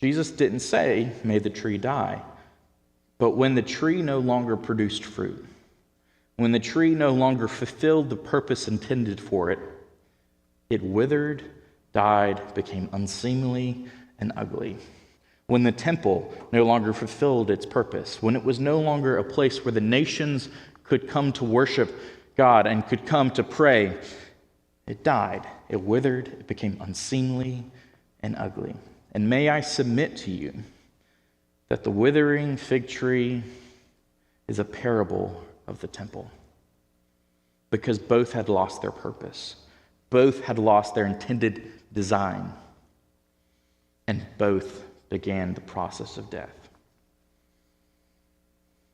Jesus didn't say, may the tree die. But when the tree no longer produced fruit, when the tree no longer fulfilled the purpose intended for it, it withered, died, became unseemly and ugly. When the temple no longer fulfilled its purpose, when it was no longer a place where the nations could come to worship God and could come to pray, it died, it withered, it became unseemly and ugly. And may I submit to you that the withering fig tree is a parable of the temple, because both had lost their purpose, both had lost their intended design, and both began the process of death.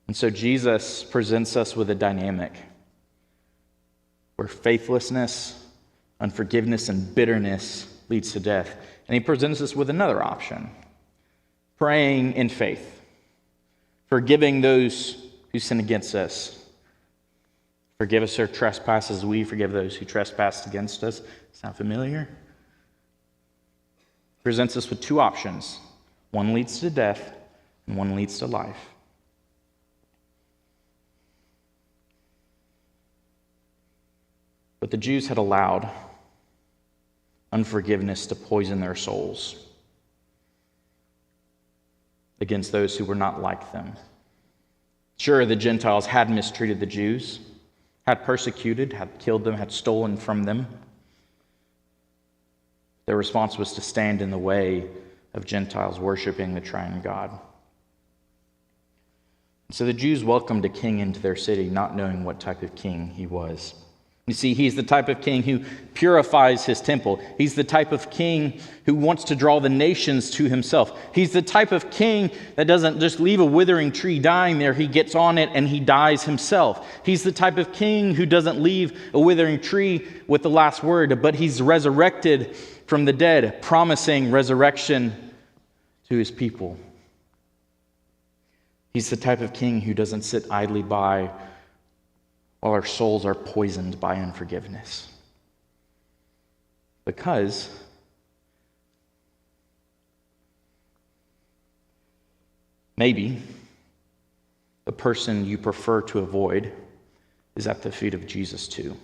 And so Jesus presents us with a dynamic where faithlessness, unforgiveness, and bitterness leads to death. And he presents us with another option: praying in faith, forgiving those who sin against us. Forgive us our trespasses, we forgive those who trespass against us. Sound familiar? Presents us with two options. One leads to death, and one leads to life. But the Jews had allowed unforgiveness to poison their souls against those who were not like them. Sure, the Gentiles had mistreated the Jews, had persecuted, had killed them, had stolen from them. Their response was to stand in the way of Gentiles worshiping the triune God. So the Jews welcomed a king into their city, not knowing what type of king he was. You see, he's the type of king who purifies his temple. He's the type of king who wants to draw the nations to himself. He's the type of king that doesn't just leave a withering tree dying there. He gets on it and he dies himself. He's the type of king who doesn't leave a withering tree with the last word, but he's resurrected from the dead, promising resurrection to his people. He's the type of king who doesn't sit idly by while our souls are poisoned by unforgiveness. Because maybe the person you prefer to avoid is at the feet of Jesus too.